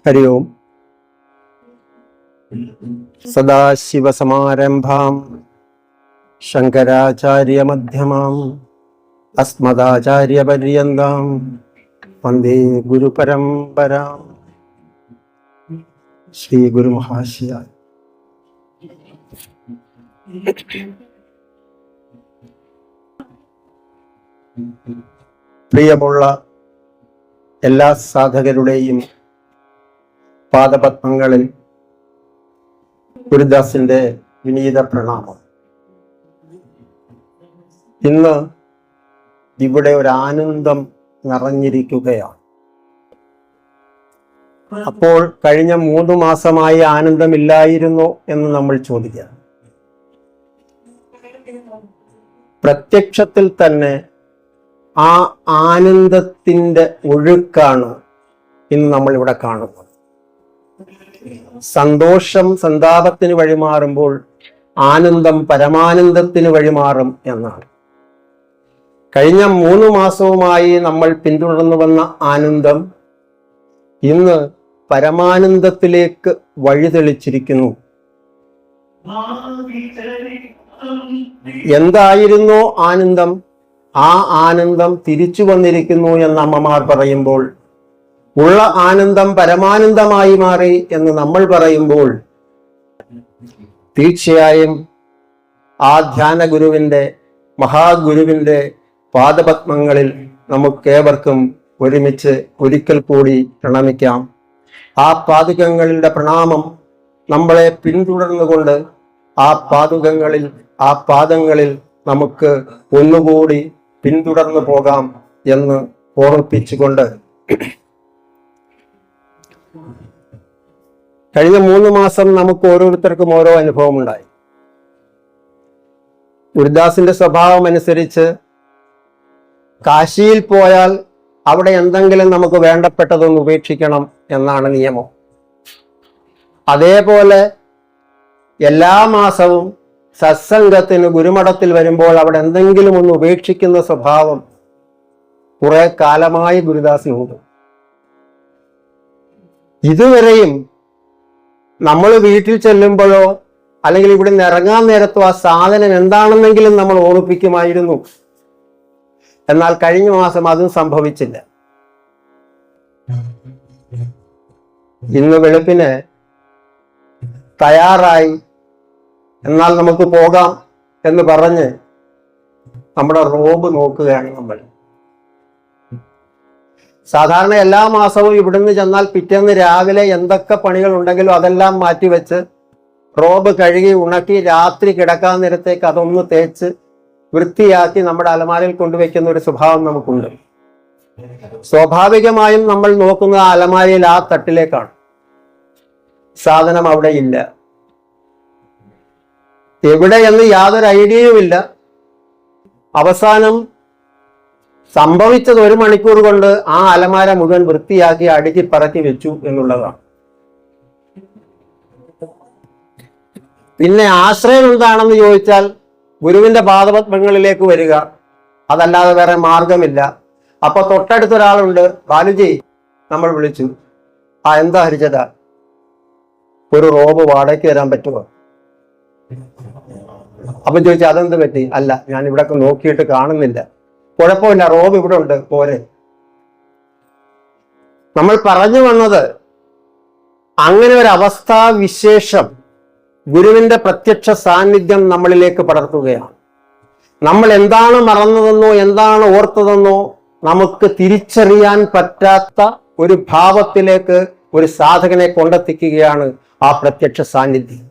ഹരി ഓം. സദാശിവസമാരംഭാം ശങ്കരാചാര്യമധ്യമാം അസ്മദാചാര്യപര്യന്താം വന്ദേ ഗുരുപരമ്പരാം. ശ്രീ ഗുരുമഹാശയായ. പ്രിയമുള്ള എല്ലാ സാധകരുടെയും പാദപത്മങ്ങളിൽ ഗുരുദാസിന്റെ വിനീത പ്രണാമം. ഇന്ന് ഇവിടെ ഒരു ആനന്ദം നിറഞ്ഞിരിക്കുകയാണ്. അപ്പോൾ കഴിഞ്ഞ 3 മാസമായി ആനന്ദമില്ലായിരുന്നു എന്ന് നമ്മൾ ചോദിക്കാം. പ്രത്യക്ഷത്തിൽ തന്നെ ആ ആനന്ദത്തിന്റെ ഒഴുക്കാണ് ഇന്ന് നമ്മൾ ഇവിടെ കാണുന്നത്. സന്തോഷം സന്താപത്തിന് വഴിമാറുമ്പോൾ ആനന്ദം പരമാനന്ദത്തിന് വഴിമാറും എന്നാണ്. കഴിഞ്ഞ 3 മാസവുമായി നമ്മൾ പിന്തുടർന്നു വന്ന ആനന്ദം ഇന്ന് പരമാനന്ദത്തിലേക്ക് വഴിതെളിച്ചിരിക്കുന്നു. എന്തായിരുന്നോ ആനന്ദം, ആ ആനന്ദം തിരിച്ചു വന്നിരിക്കുന്നു എന്ന് അമ്മമാർ പറയുമ്പോൾ, ഉള്ള ആനന്ദം പരമാനന്ദമായി മാറി എന്ന് നമ്മൾ പറയുമ്പോൾ, തീർച്ചയായും ആ ധ്യാന ഗുരുവിന്റെ മഹാഗുരുവിന്റെ പാദപത്മങ്ങളിൽ നമുക്കേവർക്കും ഒരുമിച്ച് ഒരിക്കൽ കൂടി പ്രണമിക്കാം. ആ പാദുകങ്ങളുടെ പ്രണാമം നമ്മളെ പിന്തുടർന്നുകൊണ്ട് ആ പാദങ്ങളിൽ നമുക്ക് ഒന്നുകൂടി പിന്തുടർന്നു പോകാം എന്ന് ഓർമ്മിപ്പിച്ചുകൊണ്ട്, കഴിഞ്ഞ 3 മാസം നമുക്ക് ഓരോരുത്തർക്കും ഓരോ അനുഭവം ഉണ്ടായി. ഗുരുദാസിന്റെ സ്വഭാവം അനുസരിച്ച് കാശിയിൽ പോയാൽ അവിടെ എന്തെങ്കിലും നമുക്ക് വേണ്ടപ്പെട്ടതൊന്ന് ഉപേക്ഷിക്കണം എന്നാണ് നിയമം. അതേപോലെ എല്ലാ മാസവും സത്സംഗത്തിന് ഗുരുമഠത്തിൽ വരുമ്പോൾ അവിടെ എന്തെങ്കിലും ഒന്ന് ഉപേക്ഷിക്കുന്ന സ്വഭാവം കുറെ കാലമായി ഗുരുദാസിനുണ്ട്. ഇതുവരെയും നമ്മൾ വീട്ടിൽ ചെല്ലുമ്പോഴോ അല്ലെങ്കിൽ ഇവിടെ നിന്ന് ഇറങ്ങാൻ നേരത്തോ ആ സാധനം എന്താണെന്നെങ്കിലും നമ്മൾ ഓർമ്മിപ്പിക്കുമായിരുന്നു. എന്നാൽ കഴിഞ്ഞ മാസം അതും സംഭവിച്ചില്ല. ഇന്ന് വെളുപ്പിന് തയ്യാറായി, എന്നാൽ നമുക്ക് പോകാം എന്ന് പറഞ്ഞ് നമ്മുടെ റോബ് നോക്കുകയാണ് നമ്മൾ. സാധാരണ എല്ലാ മാസവും ഇവിടുന്ന് ചെന്നാൽ പിറ്റേന്ന് രാവിലെ എന്തൊക്കെ പണികൾ ഉണ്ടെങ്കിലും അതെല്ലാം മാറ്റിവെച്ച് റോബ് കഴുകി ഉണക്കി രാത്രി കിടക്കാൻ നേരത്തേക്ക് അതൊന്ന് തേച്ച് വൃത്തിയാക്കി നമ്മുടെ അലമാരയിൽ കൊണ്ടുവയ്ക്കുന്ന ഒരു സ്വഭാവം നമുക്കുണ്ട്. സ്വാഭാവികമായും നമ്മൾ നോക്കുന്ന ആ അലമാരയിൽ ആ തട്ടിലേക്കാണ്. സാധനം അവിടെ ഇല്ല. എവിടെയെന്ന് യാതൊരു ഐഡിയയുമില്ല. അവസാനം സംഭവിച്ചത് 1 മണിക്കൂർ കൊണ്ട് ആ അലമാര മുഴുവൻ വൃത്തിയാക്കി അടുക്കി പറക്കി വെച്ചു എന്നുള്ളതാണ്. പിന്നെ ആശ്രയം എന്താണെന്ന് ചോദിച്ചാൽ ഗുരുവിന്റെ പാദപത്മങ്ങളിലേക്ക് വരിക, അതല്ലാതെ വേറെ മാർഗമില്ല. അപ്പൊ തൊട്ടടുത്തൊരാളുണ്ട്, ബാലുജി നമ്മൾ വിളിച്ചു, ആ എന്താ ഹരിച്ചതാ, ഒരു റോബ് വാടകയ്ക്ക് തരാൻ പറ്റുമോ? അപ്പൊ ചോദിച്ചു അതെന്ത് പറ്റി? അല്ല, ഞാൻ ഇവിടെ നോക്കിയിട്ട് കാണുന്നില്ല. കുഴപ്പമില്ല, റോബ് ഇവിടെ ഉണ്ട്, പോരെ. നമ്മൾ പറഞ്ഞു വന്നത്, അങ്ങനെ ഒരു അവസ്ഥാവിശേഷം ഗുരുവിന്റെ പ്രത്യക്ഷ സാന്നിധ്യം നമ്മളിലേക്ക് പടർത്തുകയാണ്. നമ്മൾ എന്താണ് മറന്നതെന്നോ എന്താണ് ഓർത്തതെന്നോ നമുക്ക് തിരിച്ചറിയാൻ പറ്റാത്ത ഒരു ഭാവത്തിലേക്ക് ഒരു സാധകനെ കൊണ്ടെത്തിക്കുകയാണ് ആ പ്രത്യക്ഷ സാന്നിധ്യം.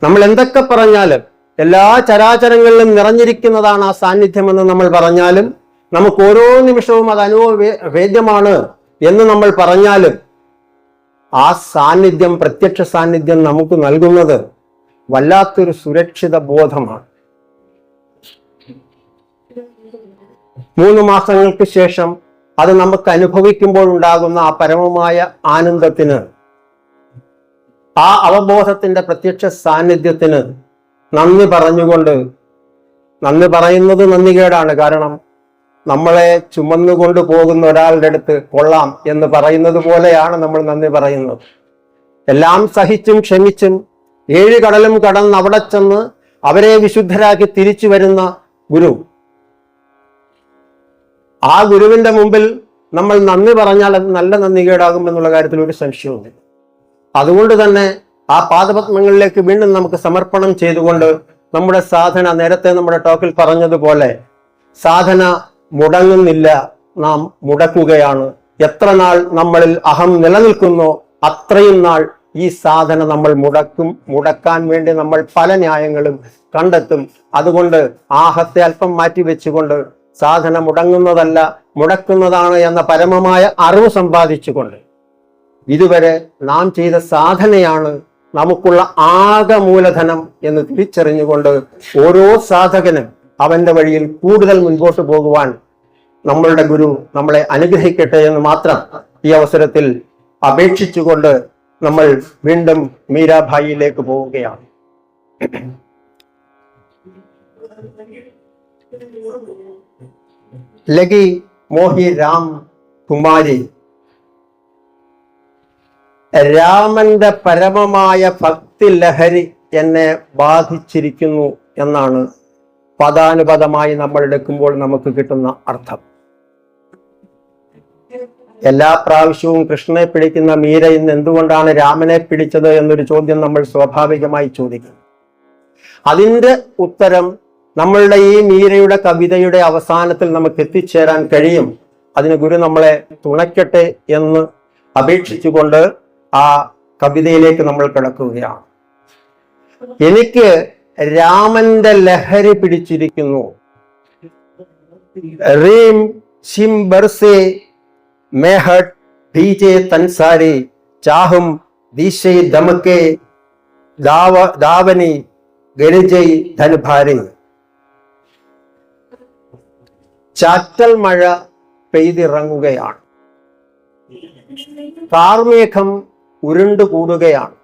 നമ്മൾ എന്തൊക്കെ പറഞ്ഞാലും, എല്ലാ ചരാചരങ്ങളിലും നിറഞ്ഞിരിക്കുന്നതാണ് ആ സാന്നിധ്യമെന്ന് നമ്മൾ പറഞ്ഞാലും, നമുക്ക് ഓരോ നിമിഷവും അത് അനുഭവവേദ്യമാണ് എന്ന് നമ്മൾ പറഞ്ഞാലും, ആ സാന്നിധ്യം, പ്രത്യക്ഷ സാന്നിധ്യം നമുക്ക് നൽകുന്നത് വല്ലാത്തൊരു സുരക്ഷിത ബോധമാണ്. 3 മാസങ്ങൾക്ക് ശേഷം അത് നമുക്ക് അനുഭവിക്കുമ്പോൾ ഉണ്ടാകുന്ന ആ പരമമായ ആനന്ദത്തിന്, ആ അവബോധത്തിന്റെ പ്രത്യക്ഷ സാന്നിധ്യത്തിന് നന്ദി പറഞ്ഞുകൊണ്ട്, നന്ദി പറയുന്നത് നന്ദികേടാണ്. കാരണം നമ്മളെ ചുമന്നുകൊണ്ട് പോകുന്ന ഒരാളുടെ അടുത്ത് കൊള്ളാം എന്ന് പറയുന്നത് പോലെയാണ് നമ്മൾ നന്ദി പറയുന്നത്. എല്ലാം സഹിച്ചും ക്ഷമിച്ചും 7 കടലും കടന്ന് അവിടെ ചെന്ന് അവരെ വിശുദ്ധരാക്കി തിരിച്ചു വരുന്ന ഗുരു, ആ ഗുരുവിന്റെ മുമ്പിൽ നമ്മൾ നന്ദി പറഞ്ഞാൽ അത് നല്ല നന്ദികേടാകും എന്നുള്ള കാര്യത്തിൽ ഒരു സംശയവുമില്ല. അതുകൊണ്ട് തന്നെ ആ പാദപത്മങ്ങളിലേക്ക് വീണ്ടും നമുക്ക് സമർപ്പണം ചെയ്തുകൊണ്ട് നമ്മുടെ സാധന, നേരത്തെ നമ്മുടെ ടോക്കിൽ പറഞ്ഞതുപോലെ, സാധന മുടങ്ങുന്നില്ല, നാം മുടക്കുകയാണ്. എത്ര നാൾ നമ്മളിൽ അഹം നിലനിൽക്കുന്നോ അത്രയും നാൾ ഈ സാധന നമ്മൾ മുടക്കാൻ വേണ്ടി നമ്മൾ പല ന്യായങ്ങളും കണ്ടെത്തും. അതുകൊണ്ട് ആഹത്തെ അല്പം മാറ്റി വെച്ചുകൊണ്ട് സാധന മുടങ്ങുന്നതല്ല മുടക്കുന്നതാണ് എന്ന പരമമായ അറിവ് സമ്പാദിച്ചുകൊണ്ട് ഇതുവരെ നാം ചെയ്ത സാധനയാണ് നമുക്കുള്ള ആകെ മൂലധനം എന്ന് തിരിച്ചറിഞ്ഞുകൊണ്ട് ഓരോ സാധകനും അവന്റെ വഴിയിൽ കൂടുതൽ മുൻപോട്ട് പോകുവാൻ നമ്മളുടെ ഗുരു നമ്മളെ അനുഗ്രഹിക്കട്ടെ എന്ന് മാത്രം ഈ അവസരത്തിൽ അപേക്ഷിച്ചുകൊണ്ട് നമ്മൾ വീണ്ടും മീരാഭായിയിലേക്ക് പോവുകയാണ്. ലഗി മോഹി രാം കുമാരി, രാമന്റെ പരമമായ ഭക്തി ലഹരി എന്നെ ബാധിച്ചിരിക്കുന്നു എന്നാണ് പദാനുപദമായി നമ്മൾ എടുക്കുമ്പോൾ നമുക്ക് കിട്ടുന്ന അർത്ഥം. എല്ലാ പ്രാവശ്യവും കൃഷ്ണനെ പിടിക്കുന്ന മീര ഇന്ന് എന്തുകൊണ്ടാണ് രാമനെ പിടിച്ചത് എന്നൊരു ചോദ്യം നമ്മൾ സ്വാഭാവികമായി ചോദിക്കും. അതിൻ്റെ ഉത്തരം നമ്മളുടെ ഈ മീരയുടെ കവിതയുടെ അവസാനത്തിൽ നമുക്ക് എത്തിച്ചേരാൻ കഴിയും. അതിന് ഗുരു നമ്മളെ തുണയ്ക്കട്ടെ എന്ന് അപേക്ഷിച്ചുകൊണ്ട് ആ കവിതയിലേക്ക് നമ്മൾ കിടക്കുകയാണ്. എനിക്ക് രാമന്റെ ലഹരി പിടിച്ചിരിക്കുന്നു. റീം ശിം ബർസേ മേഹട്ട് ഭീജെ തൻസാരി ചാഹും ദീശൈ ദമക്കെ ദാവനി ഗരിജൈ ധൻഭാരി. ചാറ്റൽ മഴ പെയ്തിറങ്ങുകയാണ്. കാർമേഘം ഉരുണ്ടുകൂടുകയാണ്.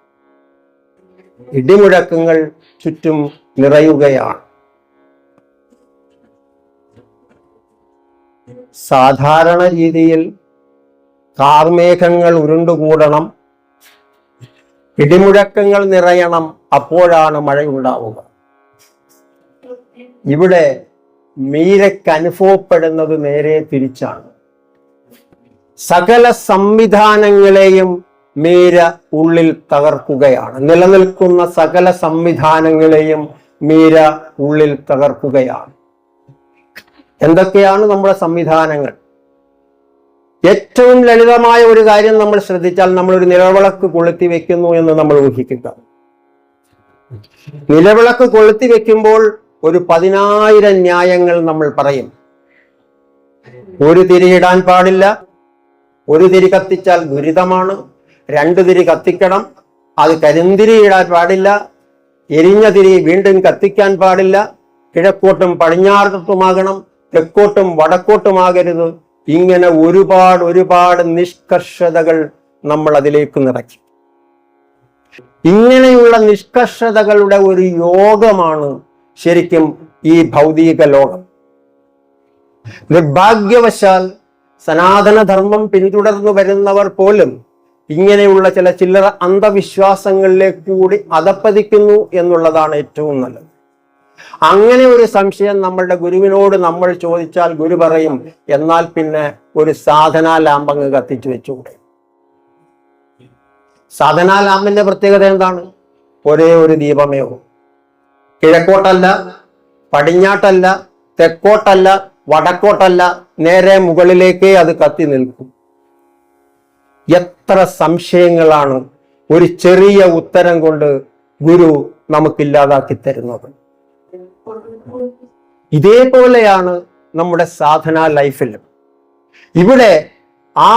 ഇടിമുഴക്കങ്ങൾ ചുറ്റും നിറയുകയാണ്. സാധാരണ രീതിയിൽ കാർമേഘങ്ങൾ ഉരുണ്ടുകൂടണം, ഇടിമുഴക്കങ്ങൾ നിറയണം, അപ്പോഴാണ് മഴയുണ്ടാവുക. ഇവിടെ മീരയ്ക്ക് അനുഭവപ്പെടുന്നത് നേരെ തിരിച്ചാണ്. സകല സംവിധാനങ്ങളെയും മീര ഉള്ളിൽ തകർക്കുകയാണ്. നിലനിൽക്കുന്ന സകല സംവിധാനങ്ങളെയും മീര ഉള്ളിൽ തകർക്കുകയാണ്. എന്തൊക്കെയാണ് നമ്മുടെ സംവിധാനങ്ങൾ? ഏറ്റവും ലളിതമായ ഒരു കാര്യം നമ്മൾ ശ്രദ്ധിച്ചാൽ, നമ്മളൊരു നിലവിളക്ക് കൊളുത്തി വെക്കുന്നു എന്ന് നമ്മൾ ഊഹിക്കുക. നിലവിളക്ക് കൊളുത്തി വെക്കുമ്പോൾ ഒരു 10,000 ന്യായങ്ങൾ നമ്മൾ പറയും. ഒരു തിരിയിടാൻ പാടില്ല, ഒരു തിരി കത്തിച്ചാൽ ദുരിതമാണ്, 2 തിരി കത്തിക്കണം, അത് കരിന്തിരി ഇടാൻ പാടില്ല, എരിഞ്ഞ തിരി വീണ്ടും കത്തിക്കാൻ പാടില്ല, കിഴക്കോട്ടും പടിഞ്ഞാറത്തുമാകണം, തെക്കോട്ടും വടക്കോട്ടുമാകരുത്. ഇങ്ങനെ ഒരുപാട് നിഷ്കർഷതകൾ നമ്മൾ അതിലേക്ക് നിറയ്ക്കും. ഇങ്ങനെയുള്ള നിഷ്കർഷതകളുടെ ഒരു യോഗമാണ് ശരിക്കും ഈ ഭൗതിക ലോകം. നിർഭാഗ്യവശാൽ സനാതനധർമ്മം പിന്തുടർന്നു വരുന്നവർ പോലും ഇങ്ങനെയുള്ള ചില ചില്ലറ അന്ധവിശ്വാസങ്ങളിലേക്ക് കൂടി അധപ്പതിക്കുന്നു എന്നുള്ളതാണ് ഏറ്റവും നല്ലത്. അങ്ങനെ ഒരു സംശയം നമ്മളുടെ ഗുരുവിനോട് നമ്മൾ ചോദിച്ചാൽ ഗുരു പറയും, എന്നാൽ പിന്നെ ഒരു സാധനാ ലാമ്പങ്ങ് കത്തിച്ചു വെച്ചുകൂടെ. സാധനാ ലാമ്പിന്റെ പ്രത്യേകത എന്താണ്? ഒരേ ഒരു ദീപമേ ഉള്ളൂ. കിഴക്കോട്ടല്ല, പടിഞ്ഞാട്ടല്ല, തെക്കോട്ടല്ല, വടക്കോട്ടല്ല, നേരെ മുകളിലേക്കേ അത് കത്തി നിൽക്കും. എത്ര സംശയങ്ങളാണ് ഒരു ചെറിയ ഉത്തരം കൊണ്ട് ഗുരു നമുക്കില്ലാതാക്കി തരുന്നത്. ഇതേപോലെയാണ് നമ്മുടെ സാധനാ ലൈഫിലും. ഇവിടെ ആ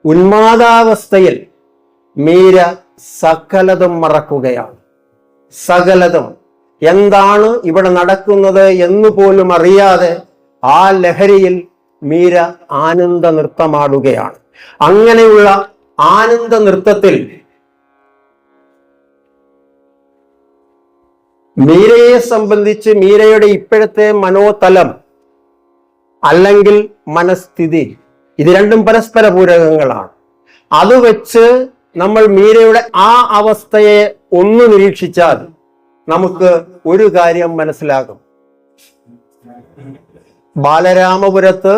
ഉന്മാദാവസ്ഥയിൽ മീര സകലതും മറക്കുകയാണ്. സകലതും എന്താണ് ഇവിടെ നടക്കുന്നത് എന്ന് പോലും അറിയാതെ ആ ലഹരിയിൽ മീര ആനന്ദ നൃത്തമാടുകയാണ്. അങ്ങനെയുള്ള ആനന്ദ നൃത്തത്തിൽ മീരയെ സംബന്ധിച്ച് മീരയുടെ ഇപ്പോഴത്തെ മനോതലം അല്ലെങ്കിൽ മനസ്ഥിതി. ഇത് രണ്ടും പരസ്പര പൂരകങ്ങളാണ്. അത് വെച്ച് നമ്മൾ മീരയുടെ ആ അവസ്ഥയെ ഒന്ന് നിരീക്ഷിച്ചാൽ നമുക്ക് ഒരു കാര്യം മനസ്സിലാകും. ബാലരാമപുരത്ത്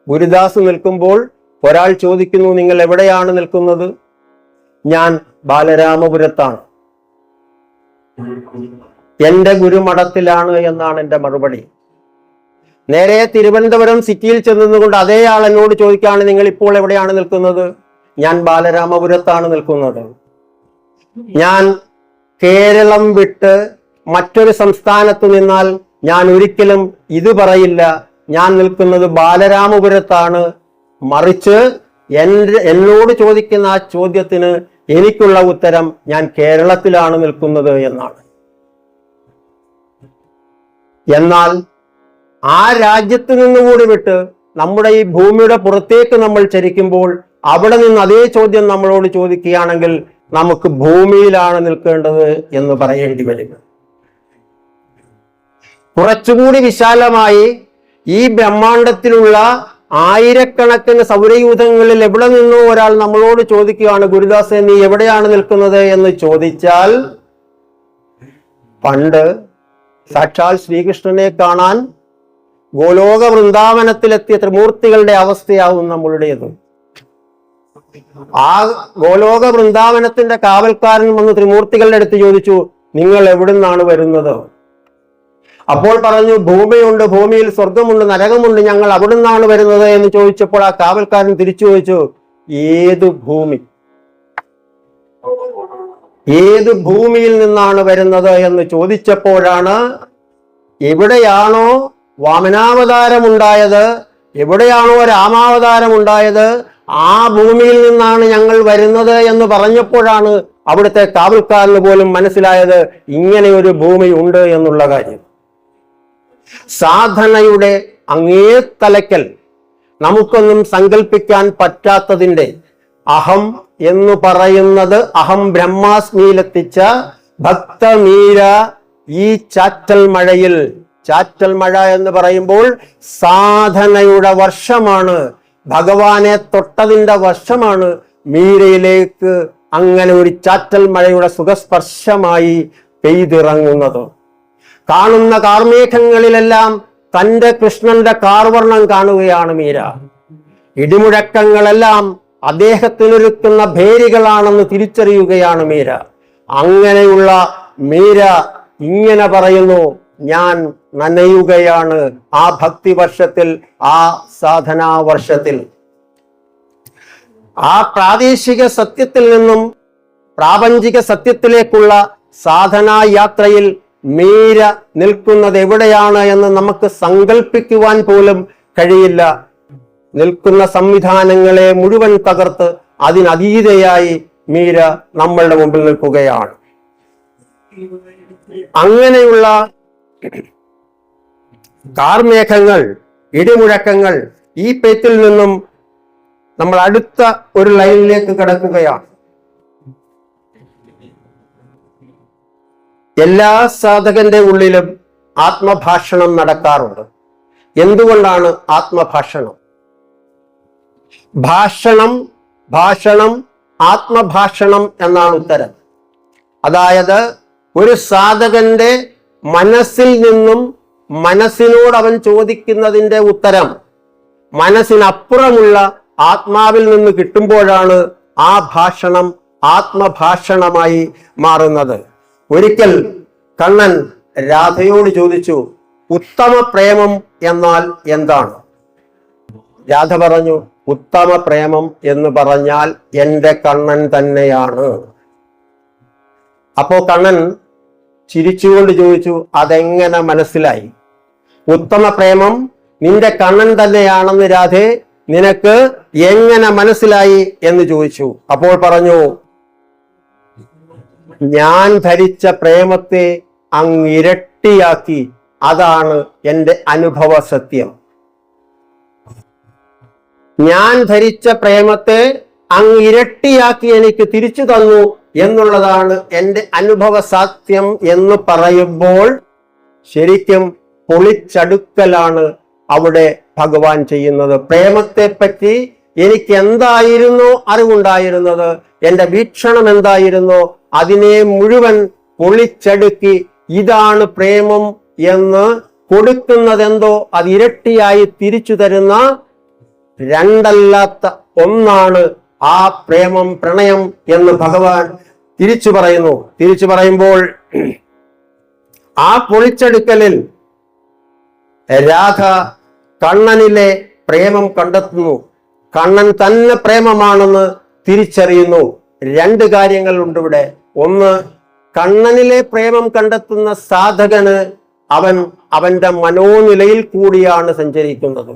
ഗുരുദാസ് നിൽക്കുമ്പോൾ ഒരാൾ ചോദിക്കുന്നു, നിങ്ങൾ എവിടെയാണ് നിൽക്കുന്നത്? ഞാൻ ബാലരാമപുരത്താണ്, എന്റെ ഗുരുമഠത്തിലാണ് എന്നാണ് എന്റെ മറുപടി. നേരെ തിരുവനന്തപുരം സിറ്റിയിൽ ചെന്നുകൊണ്ട് അതേ ആൾ എന്നോട് ചോദിക്കുകയാണ്, നിങ്ങൾ ഇപ്പോൾ എവിടെയാണ് നിൽക്കുന്നത്? ഞാൻ ബാലരാമപുരത്താണ് നിൽക്കുന്നത്. ഞാൻ കേരളം വിട്ട് മറ്റൊരു സംസ്ഥാനത്ത് നിന്നാൽ ഞാൻ ഒരിക്കലും ഇത് പറയില്ല, ഞാൻ നിൽക്കുന്നത് ബാലരാമപുരത്താണ്. മറിച്ച് എന്നോട് ചോദിക്കുന്ന ആ ചോദ്യത്തിന് എനിക്കുള്ള ഉത്തരം ഞാൻ കേരളത്തിലാണ് നിൽക്കുന്നത് എന്നാണ്. എന്നാൽ ആ രാജ്യത്ത് നിന്നുകൂടി വിട്ട് നമ്മുടെ ഈ ഭൂമിയുടെ പുറത്തേക്ക് നമ്മൾ ചരിക്കുമ്പോൾ അവിടെ നിന്ന് അതേ ചോദ്യം നമ്മളോട് ചോദിക്കുകയാണെങ്കിൽ നമുക്ക് ഭൂമിയിലാണ് നിൽക്കേണ്ടത് എന്ന് പറയേണ്ടി വരും. കുറച്ചുകൂടി വിശാലമായി ഈ ബ്രഹ്മാണ്ടത്തിലുള്ള ആയിരക്കണക്കിന് സൗരയൂഥങ്ങളിൽ എവിടെ നിന്നോ ഒരാൾ നമ്മളോട് ചോദിക്കുകയാണ്, ഗുരുദാസേ നീ എവിടെയാണ് നിൽക്കുന്നത് എന്ന് ചോദിച്ചാൽ, പണ്ട് സാക്ഷാൽ ശ്രീകൃഷ്ണനെ കാണാൻ ഗോലോക വൃന്ദാവനത്തിലെത്തിയ ത്രിമൂർത്തികളുടെ അവസ്ഥയാവും നമ്മളുടേത്. ആ ഗോലോക വൃന്ദാവനത്തിന്റെ കാവൽക്കാരൻ വന്ന് ത്രിമൂർത്തികളുടെ അടുത്ത് ചോദിച്ചു, നിങ്ങൾ എവിടുന്നാണ് വരുന്നത്? അപ്പോൾ പറഞ്ഞു, ഭൂമിയുണ്ട്, ഭൂമിയിൽ സ്വർഗമുണ്ട്, നരകമുണ്ട്, ഞങ്ങൾ അവിടുന്നാണ് വരുന്നത് എന്ന് ചോദിച്ചപ്പോൾ ആ കാവൽക്കാരൻ തിരിച്ചു ചോദിച്ചു, ഏത് ഭൂമി? ഏത് ഭൂമിയിൽ നിന്നാണ് വരുന്നത് എന്ന് ചോദിച്ചപ്പോഴാണ്, എവിടെയാണോ വാമനാവതാരം ഉണ്ടായത്, എവിടെയാണോ രാമാവതാരം ഉണ്ടായത്, ആ ഭൂമിയിൽ നിന്നാണ് ഞങ്ങൾ വരുന്നത് എന്ന് പറഞ്ഞപ്പോഴാണ് അവിടുത്തെ കാവൽക്കാരന് പോലും മനസ്സിലായത് ഇങ്ങനെ ഒരു ഭൂമി ഉണ്ട് എന്നുള്ള കാര്യം. സാധനയുടെ അങ്ങേ തലയ്ക്കൽ നമുക്കൊന്നും സങ്കല്പിക്കാൻ പറ്റാത്തതിന്റെ അഹം എന്ന് പറയുന്നത്, അഹം ബ്രഹ്മാസ്മിയിലെത്തിച്ച ഭക്തമീര ഈ ചാറ്റൽ മഴയിൽ, ചാറ്റൽ മഴ എന്ന് പറയുമ്പോൾ സാധനയുടെ വർഷമാണ്, ഭഗവാനെ തൊട്ടതിന്റെ വർഷമാണ് മീരയിലേക്ക് അങ്ങനെ ഒരു ചാറ്റൽ മഴയുടെ സുഖസ്പർശമായി പെയ്തിറങ്ങുന്നത്. കാണുന്ന കാർമേഘങ്ങളിലെല്ലാം തന്റെ കൃഷ്ണന്റെ കാർവർണം കാണുകയാണ് മീര. ഇടിമുഴക്കങ്ങളെല്ലാം അദ്ദേഹത്തിനൊരുക്കുന്ന ഭേരികളാണെന്ന് തിരിച്ചറിയുകയാണ് മീര. അങ്ങനെയുള്ള മീര ഇങ്ങനെ പറയുന്നു, ഞാൻ നനയുകയാണ് ആ ഭക്തി വർഷത്തിൽ, ആ സാധനാ വർഷത്തിൽ. ആ പ്രാദേശിക സത്യത്തിൽ നിന്നും പ്രാപഞ്ചിക സത്യത്തിലേക്കുള്ള സാധനാ യാത്രയിൽ മീര നിൽക്കുന്നത് എവിടെയാണ് എന്ന് നമുക്ക് സങ്കല്പിക്കുവാൻ പോലും കഴിയില്ല. നിൽക്കുന്ന സംവിധാനങ്ങളെ മുഴുവൻ തകർത്ത് അതിനതീതയായി മീര നമ്മളുടെ മുമ്പിൽ നിൽക്കുകയാണ്. അങ്ങനെയുള്ള കാർമേഘങ്ങൾ, ഇടിമുഴക്കങ്ങൾ, ഈ പേറ്റിൽ നിന്നും നമ്മൾ അടുത്ത ഒരു ലൈനിലേക്ക് കടക്കുകയാണ്. എല്ലാ സാധകന്റെ ഉള്ളിലും ആത്മഭാഷണം നടക്കാറുണ്ട്. എന്തുകൊണ്ടാണ് ആത്മഭാഷണം? ഭാഷണം, ഭാഷണം, ആത്മഭാഷണം എന്നാണ് ഉത്തരം. അതായത് ഒരു സാധകന്റെ മനസ്സിൽ നിന്നും മനസ്സിനോട് അവൻ ചോദിക്കുന്നതിന്റെ ഉത്തരം മനസ്സിനപ്പുറമുള്ള ആത്മാവിൽ നിന്ന് കിട്ടുമ്പോഴാണ് ആ ഭാഷണം ആത്മഭാഷണമായി മാറുന്നത്. ഒരിക്കൽ കണ്ണൻ രാധയോട് ചോദിച്ചു, ഉത്തമ പ്രേമം എന്നാൽ എന്താണ്? രാധ പറഞ്ഞു, ഉത്തമ പ്രേമം എന്ന് പറഞ്ഞാൽ എൻ്റെ കണ്ണൻ തന്നെയാണ്. അപ്പോ കണ്ണൻ ചിരിച്ചുകൊണ്ട് ചോദിച്ചു, അതെങ്ങനെ മനസ്സിലായി? ഉത്തമ പ്രേമം നിന്റെ കണ്ണൻ തന്നെയാണെന്ന് രാധേ നിനക്ക് എങ്ങനെ മനസ്സിലായി എന്ന് ചോദിച്ചു. അപ്പോൾ പറഞ്ഞു, ഞാൻ ധരിച്ച പ്രേമത്തെ അങ്ങിരട്ടിയാക്കി, അതാണ് എൻ്റെ അനുഭവ സത്യം. ഞാൻ ധരിച്ച പ്രേമത്തെ അങ്ങിരട്ടിയാക്കി എനിക്ക് തിരിച്ചു തന്നു എന്നുള്ളതാണ് എൻ്റെ അനുഭവ സത്യം എന്ന് പറയുമ്പോൾ ശരിക്കും പൊളിച്ചടുക്കലാണ് അവിടെ ഭഗവാൻ ചെയ്യുന്നത്. പ്രേമത്തെപ്പറ്റി എനിക്ക് എന്തായിരുന്നു അറിവുണ്ടായിരുന്നത്, എൻ്റെ വീക്ഷണം എന്തായിരുന്നോ അതിനെ മുഴുവൻ പൊളിച്ചടുക്കി ഇതാണ് പ്രേമം എന്ന് കൊടുക്കുന്നതെന്തോ അത് ഇരട്ടിയായി തിരിച്ചു തരുന്ന രണ്ടല്ലാത്ത ഒന്നാണ് ആ പ്രേമം, പ്രണയം എന്ന് ഭഗവാൻ തിരിച്ചു പറയുന്നു. തിരിച്ചു പറയുമ്പോൾ ആ പൊളിച്ചെടുക്കലിൽ രാധ കണ്ണനിലെ പ്രേമം കണ്ടെത്തുന്നു. കണ്ണൻ തന്നെ പ്രേമമാണെന്ന് തിരിച്ചറിയുന്നു. രണ്ട് കാര്യങ്ങളുണ്ട് ഇവിടെ. ഒന്ന്, കണ്ണനിലെ പ്രേമം കണ്ടെത്തുന്ന സാധകന് അവന്റെ മനോനിലയിൽ കൂടിയാണ് സഞ്ചരിക്കുന്നത്.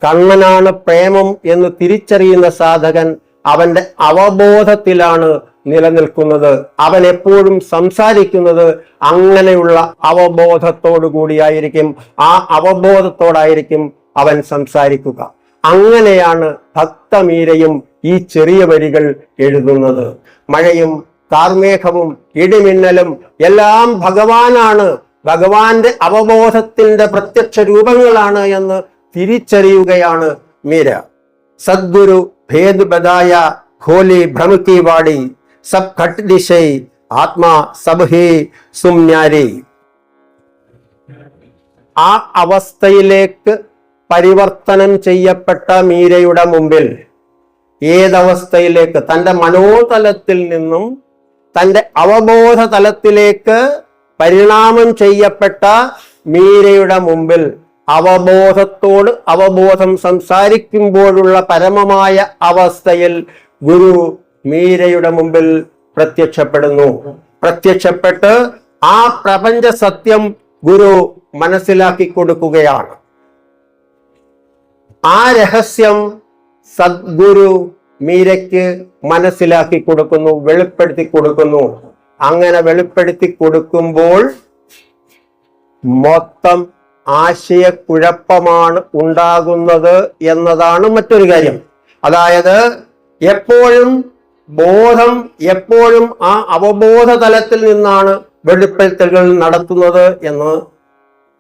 കണ്ണനാണ് പ്രേമം എന്ന് തിരിച്ചറിയുന്ന സാധകൻ അവന്റെ അവബോധത്തിലാണ് നിലനിൽക്കുന്നത്. അവൻ എപ്പോഴും സംസാരിക്കുന്നത് അങ്ങനെയുള്ള അവബോധത്തോടു കൂടിയായിരിക്കും. ആ അവബോധത്തോടായിരിക്കും അവൻ സംസാരിക്കുക. അങ്ങനെയാണ് ഭക്തമീരയും ഈ ചെറിയ വരികൾ എഴുതുന്നത്. മഴയും കാർമേഘവും ഇടിമിന്നലും എല്ലാം ഭഗവാനാണ്, ഭഗവാന്റെ അവബോധത്തിന്റെ പ്രത്യക്ഷ രൂപങ്ങളാണ് എന്ന് തിരിച്ചറിയുകയാണ് മീര. സദ്ഗുരു ഭേദ് ബദായ ഖോലി ഭ്രമക്കി വാടി സബ് ഘട്ട് ദിശൈ ആത്മാ സബ് ഹി സുമ്യാരി. ആ അവസ്ഥയിലേക്ക് പരിവർത്തനം ചെയ്യപ്പെട്ട മീരയുടെ മുമ്പിൽ ഏതവസ്ഥയിലേക്ക്? തൻ്റെ മനോതലത്തിൽ നിന്നും തൻ്റെ അവബോധ തലത്തിലേക്ക് പരിണാമം ചെയ്യപ്പെട്ട മീരയുടെ മുമ്പിൽ അവബോധത്തോട് അവബോധം സംസാരിക്കുമ്പോഴുള്ള പരമമായ അവസ്ഥയിൽ ഗുരു മീരയുടെ മുമ്പിൽ പ്രത്യക്ഷപ്പെടുന്നു. പ്രത്യക്ഷപ്പെട്ട് ആ പ്രപഞ്ച സത്യം ഗുരു മനസ്സിലാക്കി കൊടുക്കുകയാണ്. ആ രഹസ്യം സദ്ഗുരു മീരയ്ക്ക് മനസ്സിലാക്കി കൊടുക്കുന്നു, വെളിപ്പെടുത്തി കൊടുക്കുന്നു. അങ്ങനെ വെളിപ്പെടുത്തി കൊടുക്കുമ്പോൾ മൊത്തം ആശയക്കുഴപ്പമാണ് ഉണ്ടാകുന്നത് എന്നതാണ് മറ്റൊരു കാര്യം. അതായത് എപ്പോഴും ബോധം എപ്പോഴും ആ അവബോധ തലത്തിൽ നിന്നാണ് വെളിപ്പെടുത്തലുകൾ നടത്തുന്നത് എന്ന്.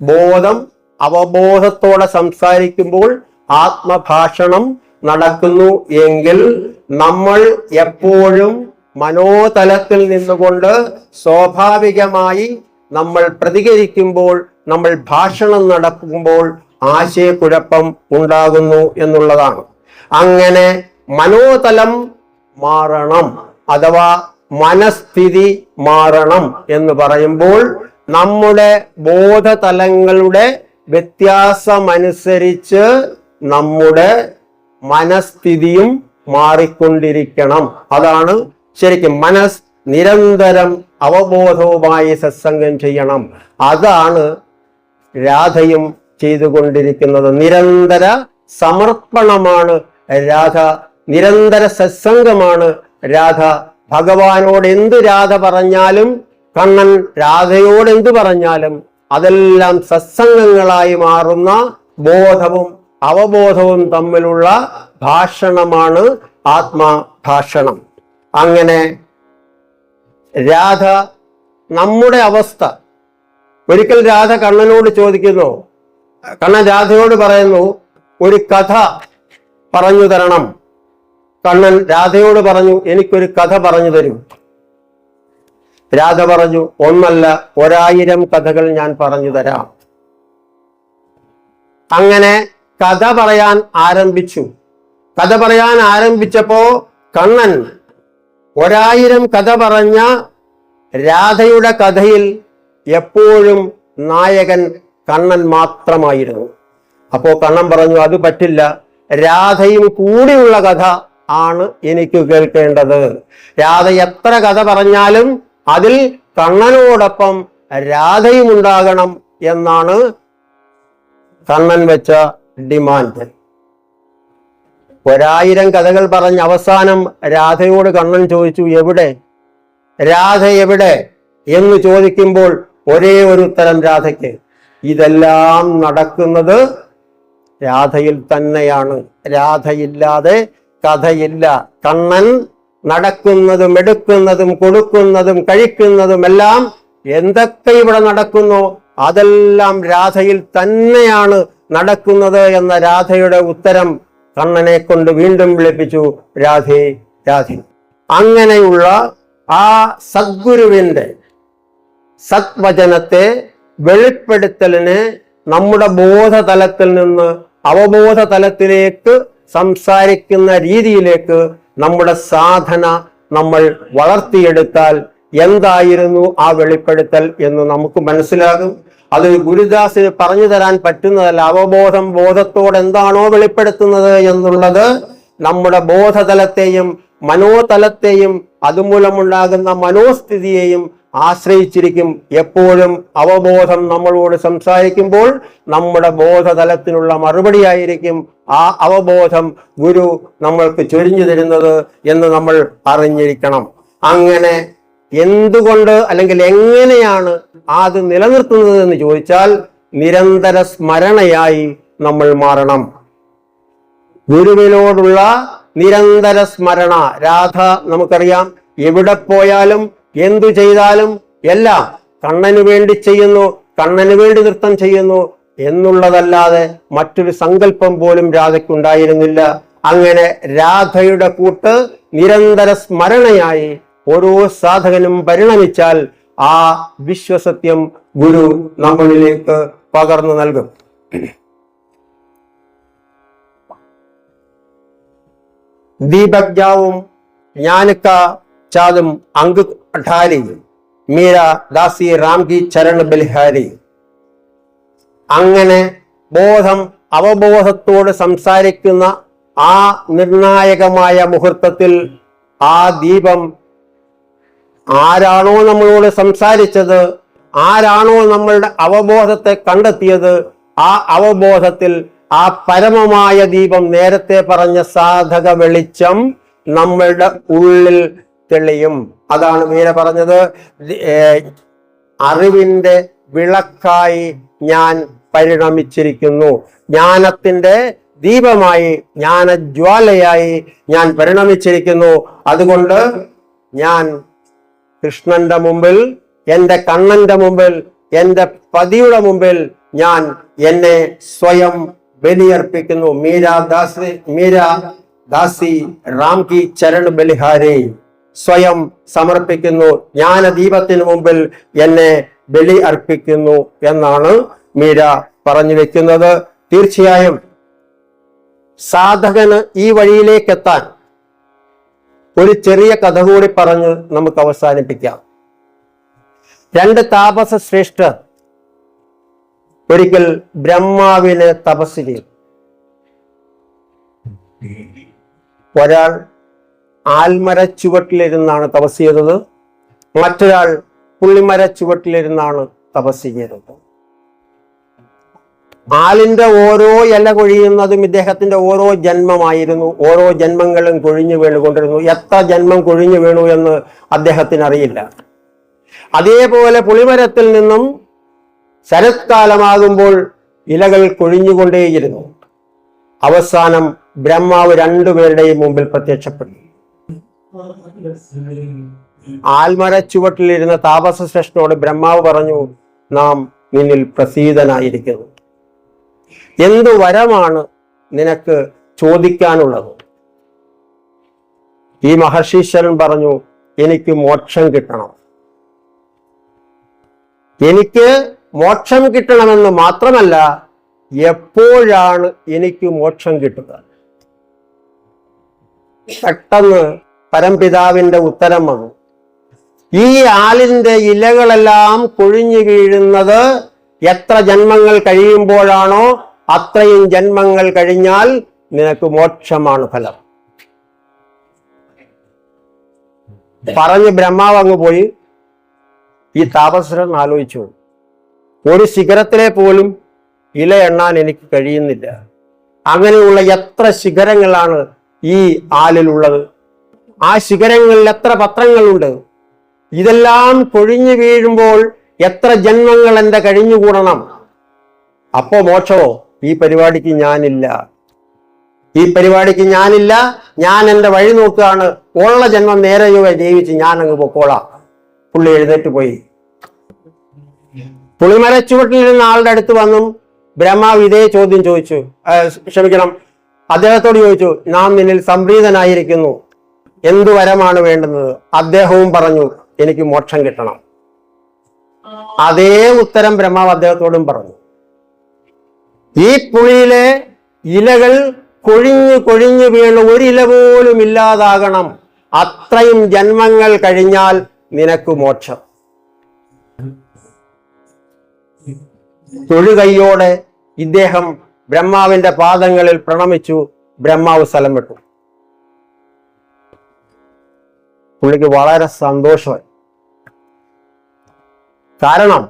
ബോധം അവബോധത്തോടെ സംസാരിക്കുമ്പോൾ ആത്മഭാഷണം നടക്കുന്നു എങ്കിൽ നമ്മൾ എപ്പോഴും മനോതലത്തിൽ നിന്നുകൊണ്ട് സ്വാഭാവികമായി നമ്മൾ പ്രതികരിക്കുമ്പോൾ, നമ്മൾ ഭാഷണം നടക്കുമ്പോൾ ആശയക്കുഴപ്പം ഉണ്ടാകുന്നു എന്നുള്ളതാണ്. അങ്ങനെ മനോതലം മാറണം അഥവാ മനസ്ഥിതി മാറണം എന്ന് പറയുമ്പോൾ നമ്മുടെ ബോധതലങ്ങളുടെ വ്യത്യാസമനുസരിച്ച് നമ്മുടെ മനസ്ഥിതിയും മാറിക്കൊണ്ടിരിക്കണം. അതാണ് ശരിക്കും മനസ് നിരന്തരം അവബോധവുമായി സത്സംഗം ചെയ്യണം. അതാണ് രാധയും ചെയ്തുകൊണ്ടിരിക്കുന്നത്. നിരന്തര സമർപ്പണമാണ് രാധ, നിരന്തര സത്സംഗമാണ് രാധ. ഭഗവാനോട് എന്ത് രാധ പറഞ്ഞാലും, കണ്ണൻ രാധയോട് എന്തു പറഞ്ഞാലും അതെല്ലാം സത്സംഗങ്ങളായി മാറുന്ന ബോധവും അവബോധവും തമ്മിലുള്ള ഭാഷണമാണ് ആത്മഭാഷണം. അങ്ങനെ രാധ നമ്മുടെ അവസ്ഥ. ഒരിക്കൽ രാധ കണ്ണനോട് ചോദിക്കുന്നു, കണ്ണൻ രാധയോട് പറയുന്നു, ഒരു കഥ പറഞ്ഞു തരണം. കണ്ണൻ രാധയോട് പറഞ്ഞു, എനിക്കൊരു കഥ പറഞ്ഞു തരും. രാധ പറഞ്ഞു, ഒന്നല്ല 1000 കഥകൾ ഞാൻ പറഞ്ഞു തരാം. അങ്ങനെ കഥ പറയാൻ ആരംഭിച്ചു. കഥ പറയാൻ ആരംഭിച്ചപ്പോ കണ്ണൻ 1000 കഥ പറഞ്ഞ രാധയുടെ കഥയിൽ എപ്പോഴും നായകൻ കണ്ണൻ മാത്രമായിരുന്നു. അപ്പോ കണ്ണൻ പറഞ്ഞു, അത് പറ്റില്ല, രാധയും കൂടിയുള്ള കഥ ആണ് എനിക്ക് കേൾക്കേണ്ടത്. രാധ എത്ര കഥ പറഞ്ഞാലും അതിൽ കണ്ണനോടൊപ്പം രാധയും ഉണ്ടാകണം എന്നാണ് കണ്ണൻ വെച്ച ഡിമാൻഡ്. 1000 കഥകൾ പറഞ്ഞ് അവസാനം രാധയോട് കണ്ണൻ ചോദിച്ചു, എവിടെ രാധ, എവിടെ എന്ന് ചോദിക്കുമ്പോൾ ഒരേ ഒരു ഉത്തരം രാധയ്ക്ക്, ഇതെല്ലാം നടക്കുന്നത് രാധയിൽ തന്നെയാണ്. രാധയില്ലാതെ കഥയില്ല. കണ്ണൻ നടക്കുന്നതും എടുക്കുന്നതും കൊടുക്കുന്നതും കഴിക്കുന്നതും എല്ലാം എന്തൊക്കെ ഇവിടെ നടക്കുന്നോ അതെല്ലാം രാധയിൽ തന്നെയാണ് നടക്കുന്നത് എന്ന രാധയുടെ ഉത്തരം കണ്ണനെ കൊണ്ട് വീണ്ടും വിളിപ്പിച്ചു, രാധേ രാധേ. അങ്ങനെയുള്ള ആ സദ്ഗുരുവിന്റെ സത്വചനത്തെ വെളിപ്പെടുത്തലിന് നമ്മുടെ ബോധതലത്തിൽ നിന്ന് അവബോധ തലത്തിലേക്ക് സംസാരിക്കുന്ന രീതിയിലേക്ക് നമ്മുടെ സാധന നമ്മൾ വളർത്തിയെടുത്താൽ എന്തായിരുന്നു ആ വെളിപ്പെടുത്തൽ എന്ന് നമുക്ക് മനസ്സിലാകും. അത് ഗുരുദാസിന് പറഞ്ഞു തരാൻ പറ്റുന്നതല്ല. അവബോധം ബോധത്തോട് എന്താണോ വെളിപ്പെടുത്തുന്നത് എന്നുള്ളത് നമ്മുടെ ബോധതലത്തെയും മനോതലത്തെയും അതുമൂലമുണ്ടാകുന്ന മനോസ്ഥിതിയെയും ആശ്രയിച്ചിരിക്കും. എപ്പോഴും അവബോധം നമ്മളോട് സംസാരിക്കുമ്പോൾ നമ്മുടെ ബോധതലത്തിനുള്ള മറുപടിയായിരിക്കും ആ അവബോധം ഗുരു നമ്മൾക്ക് ചൊരിഞ്ഞു തരുന്നത് എന്ന് നമ്മൾ അറിഞ്ഞിരിക്കണം. അങ്ങനെ എന്തുകൊണ്ട് അല്ലെങ്കിൽ എങ്ങനെയാണ് അത് നിലനിർത്തുന്നത് എന്ന് ചോദിച്ചാൽ നിരന്തര സ്മരണയായി നമ്മൾ മാറണം. ഗുരുവിനോടുള്ള നിരന്തര സ്മരണ. രാധ നമുക്കറിയാം, എവിടെ പോയാലും എന്തു ചെയ്താലും എല്ലാം കണ്ണന് വേണ്ടി ചെയ്യുന്നു, കണ്ണന് വേണ്ടി നൃത്തം ചെയ്യുന്നു എന്നുള്ളതല്ലാതെ മറ്റൊരു സങ്കല്പം പോലും രാധയ്ക്കുണ്ടായിരുന്നില്ല. അങ്ങനെ രാധയുടെ കൂട്ട് നിരന്തര സ്മരണയായി ഓരോ സാധകനും പരിണമിച്ചാൽ ആ വിശ്വസത്യം ഗുരു നമ്മളിലേക്ക് പകർന്നു നൽകും. ദീപക്ജാവും ജ്ഞാനക്ക ചാതും അങ്ക് അഠാരി മീര ദാസി രാംകി ചരൺ ബലിഹാരി. അങ്ങനെ ബോധം അവബോധത്തോട് സംസാരിക്കുന്ന ആ നിർണായകമായ മുഹൂർത്തത്തിൽ ആ ദീപം ആരാണോ നമ്മളോട് സംസാരിച്ചത്, ആരാണോ നമ്മളുടെ അവബോധത്തെ കണ്ടെത്തിയത്, ആ അവബോധത്തിൽ ആ പരമമായ ദീപം, നേരത്തെ പറഞ്ഞ സാധക വെളിച്ചം നമ്മളുടെ ഉള്ളിൽ തെളിയും. അതാണ് മീര പറഞ്ഞത്, അറിവിന്റെ വിളക്കായി ഞാൻ പരിണമിച്ചിരിക്കുന്നു, ജ്ഞാനത്തിന്റെ ദീപമായി, ജ്ഞാനജ്വാലയായി ഞാൻ പരിണമിച്ചിരിക്കുന്നു. അതുകൊണ്ട് ഞാൻ കൃഷ്ണന്റെ മുമ്പിൽ, എൻ്റെ കണ്ണന്റെ മുമ്പിൽ, എൻ്റെ പതിയുടെ മുമ്പിൽ ഞാൻ എന്നെ സ്വയം ബലിയർപ്പിക്കുന്നു. മീര ദാസി രാംകി ചരൺ ബലിഹാരി. സ്വയം സമർപ്പിക്കുന്നു, ജ്ഞാനദീപത്തിന് മുമ്പിൽ എന്നെ ബലി അർപ്പിക്കുന്നു എന്നാണ് മീര പറഞ്ഞു വെക്കുന്നത്. തീർച്ചയായും സാധകന് ഈ വഴിയിലേക്ക് എത്താൻ ഒരു ചെറിയ കഥ കൂടി പറഞ്ഞ് നമുക്ക് അവസാനിപ്പിക്കാം. രണ്ട് താപസ ശ്രേഷ്ഠർ ഒരിക്കൽ ബ്രഹ്മാവിനെ തപസ് ചെയ്തു. ഒരാൾ ആൽമര ചുവട്ടിലിരുന്നാണ് തപസ് ചെയ്തത്, മറ്റൊരാൾ പുള്ളിമര ചുവട്ടിലിരുന്നാണ് തപസ് ചെയ്തത്. ആലിന്റെ ഓരോ ഇല കൊഴിയുന്നതും ഇദ്ദേഹത്തിന്റെ ഓരോ ജന്മമായിരുന്നു. ഓരോ ജന്മങ്ങളും കൊഴിഞ്ഞു വീണുകൊണ്ടിരുന്നു. എത്ര ജന്മം കൊഴിഞ്ഞു വീണു എന്ന് അദ്ദേഹത്തിന് അറിയില്ല. അതേപോലെ പുളിമരത്തിൽ നിന്നും ശരത്കാലമാകുമ്പോൾ ഇലകൾ കൊഴിഞ്ഞുകൊണ്ടേയിരുന്നു. അവസാനം ബ്രഹ്മാവ് രണ്ടുപേരുടെയും മുമ്പിൽ പ്രത്യക്ഷപ്പെട്ടു. ആൽമര ചുവട്ടിലിരുന്ന താപസ ശ്രേഷ്ഠനോട് ബ്രഹ്മാവ് പറഞ്ഞു, നാം നിന്നിൽ പ്രസീതനായിരിക്കുന്നു. എന്തു വരമാണ് നിനക്ക് ചോദിക്കാനുള്ളത്? ഈ മഹർഷീശ്വരൻ പറഞ്ഞു, എനിക്ക് മോക്ഷം കിട്ടണം. എനിക്ക് മോക്ഷം കിട്ടണമെന്ന് മാത്രമല്ല, എപ്പോഴാണ് എനിക്ക് മോക്ഷം കിട്ടുക? പെട്ടെന്ന് പരംപിതാവിന്റെ ഉത്തരം വന്നു, ഈ ആലിന്റെ ഇലകളെല്ലാം കൊഴിഞ്ഞു വീഴുന്നത് എത്ര ജന്മങ്ങൾ കഴിയുമ്പോഴാണോ അത്രയും ജന്മങ്ങൾ കഴിഞ്ഞാൽ നിനക്ക് മോക്ഷമാണ് ഫലം. പറഞ്ഞ് ബ്രഹ്മാവ് അങ്ങ് പോയി. ഈ താപസരൻ ആലോചിച്ചു, ഒരു ശിഖരത്തിലെ പോലും ഇല എണ്ണാൻ എനിക്ക് കഴിയുന്നില്ല. അങ്ങനെയുള്ള എത്ര ശിഖരങ്ങളാണ് ഈ ആലിലുള്ളത്? ആ ശിഖരങ്ങളിൽ എത്ര പത്രങ്ങളുണ്ട്? ഇതെല്ലാം കൊഴിഞ്ഞു വീഴുമ്പോൾ എത്ര ജന്മങ്ങൾ എൻ്റെ കഴിഞ്ഞുകൂടണം? അപ്പോ മോക്ഷമോ? ഈ പരിപാടിക്ക് ഞാനില്ല, ഈ പരിപാടിക്ക് ഞാനില്ല. ഞാൻ എൻ്റെ വഴി നോക്കുകയാണ്. ഉള്ള ജന്മം നേരെ ജീവിച്ച് ഞാൻ അങ്ങ് പൊക്കോളാം. പുള്ളി എഴുന്നേറ്റ് പോയി. പുളിമരച്ചുവട്ടിലിരുന്ന ആളുടെ അടുത്ത് വന്നും ബ്രഹ്മാവ് ഇതേ ചോദ്യം ചോദിച്ചു, അദ്ദേഹത്തോട് ചോദിച്ചു, നാം നിന്നിൽ സംപ്രീതനായിരിക്കുന്നു, എന്തു വരമാണ് വേണ്ടുന്നത്? അദ്ദേഹവും പറഞ്ഞു, എനിക്ക് മോക്ഷം കിട്ടണം. അതേ ഉത്തരം ബ്രഹ്മാവ് അദ്ദേഹത്തോടും പറഞ്ഞു. ഈ പുളിയിലെ ഇലകൾ കൊഴിഞ്ഞു കൊഴിഞ്ഞു വീണ് ഒരു ഇല പോലും ഇല്ലാതാകണം, അത്രയും ജന്മങ്ങൾ കഴിഞ്ഞാൽ നിനക്ക് മോക്ഷം. തൊഴുകൈയോടെ ഇദ്ദേഹം ബ്രഹ്മാവിന്റെ പാദങ്ങളിൽ പ്രണമിച്ചു. ബ്രഹ്മാവ് സ്ഥലം വിട്ടു. പുള്ളിക്ക് വളരെ സന്തോഷമായി. കാരണം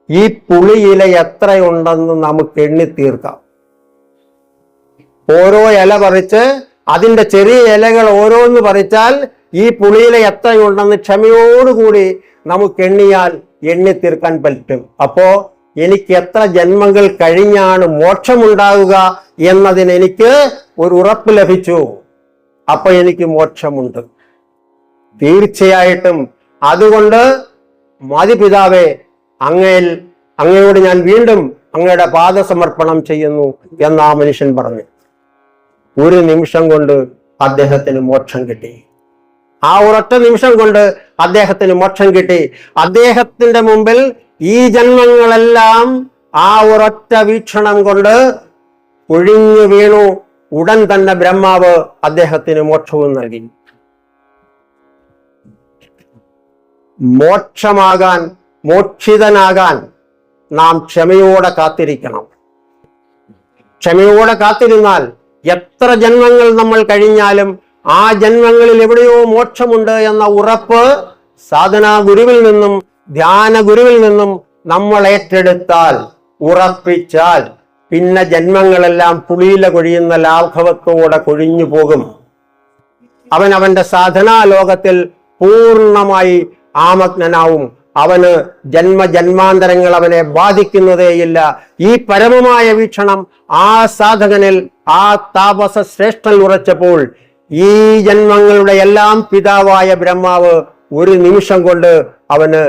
ഈ പുളിയില എത്രയുണ്ടെന്ന് നമുക്ക് എണ്ണി തീർക്കാം. ഓരോ ഇല പറിച്ച് അതിന്റെ ചെറിയ ഇലകൾ ഓരോന്ന് പറിച്ചാൽ ഈ പുളിയില എത്രയുണ്ടെന്ന് ക്ഷമയോടുകൂടി നമുക്ക് എണ്ണി തീർക്കാൻ പറ്റും. അപ്പോ എനിക്ക് എത്ര ജന്മങ്ങൾ കഴിഞ്ഞാണ് മോക്ഷമുണ്ടാകുക എന്നതിന് എനിക്ക് ഒരു ഉറപ്പ് ലഭിച്ചു. അപ്പൊ എനിക്ക് മോക്ഷമുണ്ട് തീർച്ചയായിട്ടും. അതുകൊണ്ട് മാതിപിതാവേ, അങ്ങയോട് ഞാൻ വീണ്ടും അങ്ങയുടെ പാദസമർപ്പണം ചെയ്യുന്നു എന്ന് ആ മനുഷ്യൻ പറഞ്ഞു. ഒരു നിമിഷം കൊണ്ട് അദ്ദേഹത്തിന് മോക്ഷം കിട്ടി. ആ ഒരൊറ്റ നിമിഷം കൊണ്ട് അദ്ദേഹത്തിന് മോക്ഷം കിട്ടി. അദ്ദേഹത്തിന്റെ മുമ്പിൽ ഈ ജന്മങ്ങളെല്ലാം ആ ഒരൊറ്റ വീക്ഷണം കൊണ്ട് ഒഴിഞ്ഞു വീണു. ഉടൻ തന്നെ ബ്രഹ്മാവ് അദ്ദേഹത്തിന് മോക്ഷവും നൽകി. മോക്ഷമാകാൻ, മോക്ഷിതനാകാൻ നാം ക്ഷമയോടെ കാത്തിരിക്കണം. ക്ഷമയോടെ കാത്തിരുന്നാൽ എത്ര ജന്മങ്ങൾ നമ്മൾ കഴിഞ്ഞാലും ആ ജന്മങ്ങളിൽ എവിടെയോ മോക്ഷമുണ്ട് എന്ന ഉറപ്പ് സാധനാ ഗുരുവിൽ നിന്നും ധ്യാന ഗുരുവിൽ നിന്നും നമ്മൾ ഏറ്റെടുത്താൽ, ഉറപ്പിച്ചാൽ, പിന്നെ ജന്മങ്ങളെല്ലാം പുളിയില കൊഴിയുന്ന ലാഘവത്തോടെ കൊഴിഞ്ഞു പോകും. അവന്റെ സാധനാ ലോകത്തിൽ പൂർണ്ണമായി ആമഗ്നനാവും. അവന് ജന്മാന്തരങ്ങൾ അവനെ ബാധിക്കുന്നതേയില്ല. ഈ പരമമായ വീക്ഷണം ആ സാധകനിൽ, ആ താപസ ശ്രേഷ്ഠൻ ഉറച്ചപ്പോൾ ഈ ജന്മങ്ങളുടെ എല്ലാം പിതാവായ ബ്രഹ്മാവ് ഒരു നിമിഷം കൊണ്ട് അവന്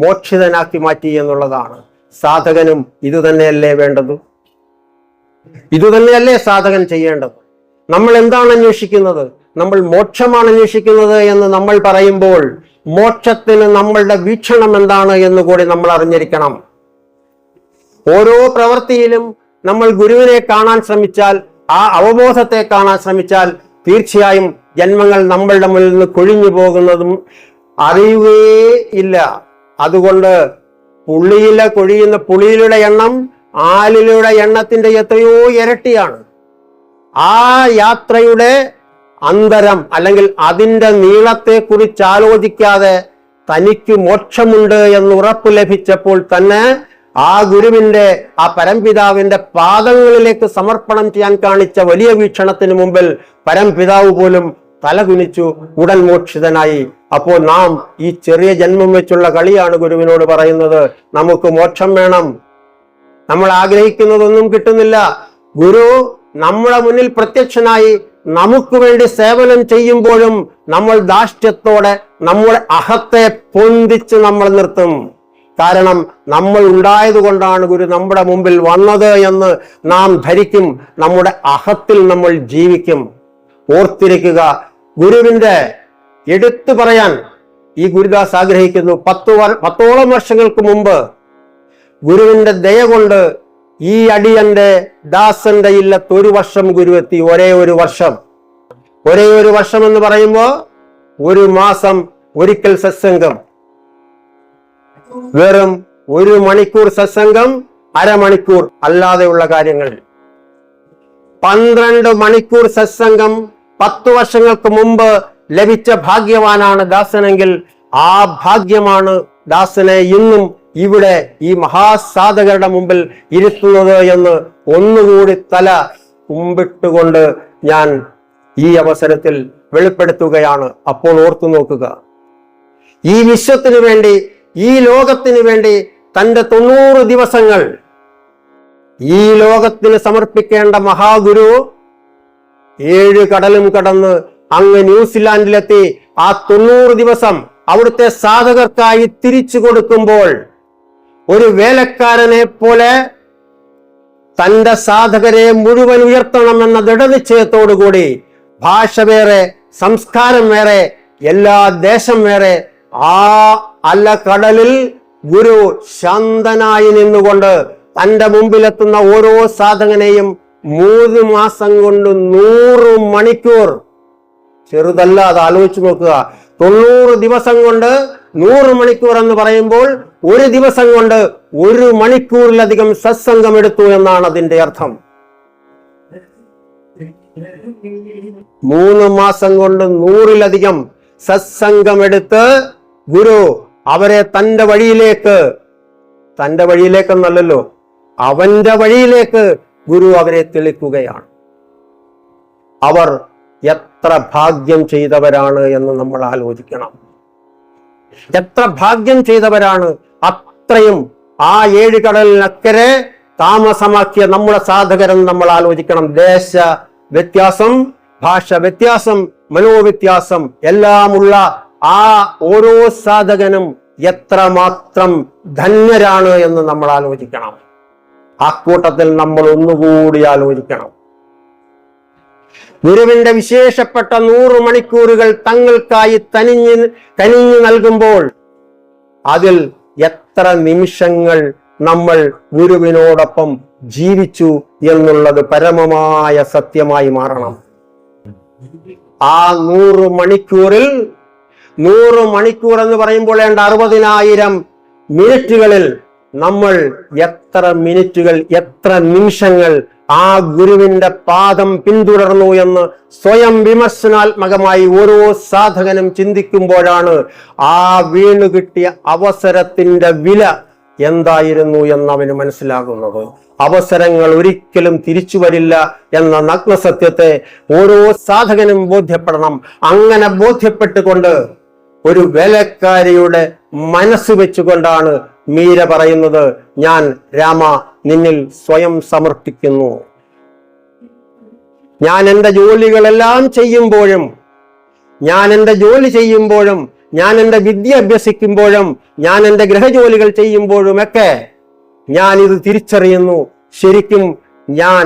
മോക്ഷിതനാക്കി മാറ്റി എന്നുള്ളതാണ്. സാധകനും ഇതുതന്നെയല്ലേ വേണ്ടത്? ഇതുതന്നെയല്ലേ സാധകൻ ചെയ്യേണ്ടത്? നമ്മൾ എന്താണ് അന്വേഷിക്കുന്നത്? നമ്മൾ മോക്ഷമാണ് അന്വേഷിക്കുന്നത് എന്ന് നമ്മൾ പറയുമ്പോൾ മോക്ഷത്തിന് നമ്മളുടെ വീക്ഷണം എന്താണ് എന്ന് കൂടി നമ്മൾ അറിഞ്ഞിരിക്കണം. ഓരോ പ്രവൃത്തിയിലും നമ്മൾ ഗുരുവിനെ കാണാൻ ശ്രമിച്ചാൽ, ആ അവബോധത്തെ കാണാൻ ശ്രമിച്ചാൽ തീർച്ചയായും ജന്മങ്ങൾ നമ്മളുടെ മുന്നിൽ നിന്ന് കൊഴിഞ്ഞു പോകുന്നതും അറിയുകയേ ഇല്ല. അതുകൊണ്ട് പുളിയില കൊഴിയുന്ന പുളിയിലയുടെ എണ്ണം ആലിലയുടെ എണ്ണത്തിന്റെ എത്രയോ ഇരട്ടിയാണ്. ആ യാത്രയുടെ അന്തരം അല്ലെങ്കിൽ അതിന്റെ നീളത്തെ കുറിച്ച് ആലോചിക്കാതെ തനിക്ക് മോക്ഷമുണ്ട് എന്ന് ഉറപ്പ് ലഭിച്ചപ്പോൾ തന്നെ ആ ഗുരുവിന്റെ, ആ പരംപിതാവിന്റെ പാദങ്ങളിലേക്ക് സമർപ്പണം ചെയ്യാൻ കാണിച്ച വലിയ വീക്ഷണത്തിന് മുമ്പിൽ പരംപിതാവ് പോലും തലകുനിച്ചു, ഉടൻ മോക്ഷിതനായി. അപ്പോൾ നാം ഈ ചെറിയ ജന്മം വെച്ചുള്ള കളിയാണ് ഗുരുവിനോട് പറയുന്നത്. നമുക്ക് മോക്ഷം വേണം, നമ്മൾ ആഗ്രഹിക്കുന്നതൊന്നും കിട്ടുന്നില്ല. ഗുരു നമ്മുടെ മുന്നിൽ പ്രത്യക്ഷനായി നമുക്ക് വേണ്ടി സേവനം ചെയ്യുമ്പോഴും നമ്മൾ ധാർഷ്ട്യത്തോടെ നമ്മുടെ അഹത്തെ പൊന്തിച്ച് നമ്മൾ നിർത്തും. കാരണം നമ്മൾ ഉണ്ടായത് കൊണ്ടാണ് ഗുരു നമ്മുടെ മുമ്പിൽ വന്നത് എന്ന് നാം ധരിക്കും. നമ്മുടെ അഹത്തിൽ നമ്മൾ ജീവിക്കും. ഓർത്തിരിക്കുക, ഗുരുവിന്റെ എടുത്തു പറയാൻ ഈ ഗുരുദാസ് ആഗ്രഹിക്കുന്നു. 10ഓളം വർഷങ്ങൾക്ക് മുമ്പ് ഗുരുവിന്റെ ദയ കൊണ്ട് ഈ അടിയന്റെ ദാസന്റെ ഇല്ലത്ത് ഒരു വർഷം ഗുരു എത്തി. ഒരേ ഒരു വർഷം എന്ന് പറയുമ്പോ ഒരു മാസം ഒരിക്കൽ സത്സംഗം, വെറും 1 മണിക്കൂർ സത്സംഗം, അരമണിക്കൂർ അല്ലാതെയുള്ള കാര്യങ്ങൾ. 12 മണിക്കൂർ സത്സംഗം 10 വർഷങ്ങൾക്ക് മുമ്പ് ലഭിച്ച ഭാഗ്യവാനാണ് ദാസനെങ്കിൽ ആ ഭാഗ്യമാണ് ദാസനെ ഇന്നും ഇവിടെ ഈ മഹാസാധകരുടെ മുമ്പിൽ ഇരുത്തുന്നത് എന്ന് ഒന്നുകൂടി തല കുമ്പിട്ടുകൊണ്ട് ഞാൻ ഈ അവസരത്തിൽ വെളിപ്പെടുത്തുകയാണ്. അപ്പോൾ ഓർത്തു നോക്കുക, ഈ വിശ്വത്തിനു വേണ്ടി, ഈ ലോകത്തിനു വേണ്ടി തന്റെ 90 ദിവസങ്ങൾ ഈ ലോകത്തിന് സമർപ്പിക്കേണ്ട മഹാഗുരു 7 കടലും കടന്ന് അങ്ങ് ന്യൂസിലാൻഡിലെത്തി ആ 90 ദിവസം അവിടുത്തെ സാധകർക്കായി തിരിച്ചു കൊടുക്കുമ്പോൾ ഒരു വേലക്കാരനെ പോലെ തന്റെ സാധകരെ മുഴുവൻ ഉയർത്തണമെന്ന ദൃഢനിശ്ചയത്തോടുകൂടി, ഭാഷ വേറെ, സംസ്കാരം വേറെ, എല്ലാ ദേശം വേറെ, ആ അലകടലിൽ ഗുരു ശാന്തനായി നിന്നുകൊണ്ട് തന്റെ മുമ്പിലെത്തുന്ന ഓരോ സാധകനെയും 3 മാസം കൊണ്ട് 100 മണിക്കൂർ, ചെറുതല്ല, അത് ആലോചിച്ച് നോക്കുക. 90 ദിവസം കൊണ്ട് 100 മണിക്കൂർ എന്ന് പറയുമ്പോൾ ഒരു ദിവസം കൊണ്ട് 1 മണിക്കൂറിലധികം സത്സംഗം എടുത്തു എന്നാണ് അതിന്റെ അർത്ഥം. 3 മാസം കൊണ്ട് 100-ലധികം സത്സംഗം എടുത്ത് ഗുരു അവരെ തന്റെ വഴിയിലേക്കെന്നല്ലോ, അവന്റെ വഴിയിലേക്ക് ഗുരു അവരെ തെളിക്കുകയാണ്. അവർ എത്ര ഭാഗ്യം ചെയ്തവരാണ് എന്ന് നമ്മൾ ആലോചിക്കണം. എത്ര ഭാഗ്യം ചെയ്തവരാണ്. അത്രയും ആ 7 കടലിനക്കരെ താമസമാക്കിയ നമ്മുടെ സാധകരെന്ന് നമ്മൾ ആലോചിക്കണം. ദേശ വ്യത്യാസം, ഭാഷ വ്യത്യാസം, മനോവ്യത്യാസം എല്ലാമുള്ള ആ ഓരോ സാധകനും എത്രമാത്രം ധന്യരാണ് എന്ന് നമ്മൾ ആലോചിക്കണം. ആ കൂട്ടത്തിൽ നമ്മൾ ഒന്നുകൂടി ആലോചിക്കണം. ഗുരുവിന്റെ വിശേഷപ്പെട്ട 100 മണിക്കൂറുകൾ തങ്ങൾക്കായി കനിഞ്ഞു നൽകുമ്പോൾ അതിൽ എത്ര നിമിഷങ്ങൾ നമ്മൾ ഗുരുവിനോടൊപ്പം ജീവിച്ചു എന്നുള്ളത് പരമമായ സത്യമായി മാറണം. ആ 100 മണിക്കൂറിൽ 100 മണിക്കൂർ എന്ന് പറയുമ്പോൾ 60,000 മിനിറ്റുകളിൽ നമ്മൾ എത്ര മിനിറ്റുകൾ, എത്ര നിമിഷങ്ങൾ ആ ഗുരുവിന്റെ പാദം പിന്തുടർന്നു എന്ന് സ്വയം വിമർശനാത്മകമായി ഓരോ സാധകനും ചിന്തിക്കുമ്പോഴാണ് ആ വീണു കിട്ടിയ അവസരത്തിന്റെ വില എന്തായിരുന്നു എന്നവന് മനസ്സിലാകുന്നത്. അവസരങ്ങൾ ഒരിക്കലും തിരിച്ചു വരില്ല എന്ന നഗ്നസത്യത്തെ ഓരോ സാധകനും ബോധ്യപ്പെടണം. അങ്ങനെ ബോധ്യപ്പെട്ടുകൊണ്ട് ഒരു വേലക്കാരിയുടെ മനസ്സ് വെച്ചുകൊണ്ടാണ് മീര പറയുന്നത്, ഞാൻ രാമ നിന്നിൽ സ്വയം സമർപ്പിക്കുന്നു. ഞാൻ എൻ്റെ ജോലികളെല്ലാം ചെയ്യുമ്പോഴും, ഞാൻ എൻ്റെ ജോലി ചെയ്യുമ്പോഴും, ഞാൻ എൻ്റെ വിദ്യ അഭ്യസിക്കുമ്പോഴും, ഞാൻ എൻ്റെ ഗൃഹജോലികൾ ചെയ്യുമ്പോഴുമൊക്കെ ഞാൻ ഇത് തിരിച്ചറിയുന്നു. ശരിക്കും ഞാൻ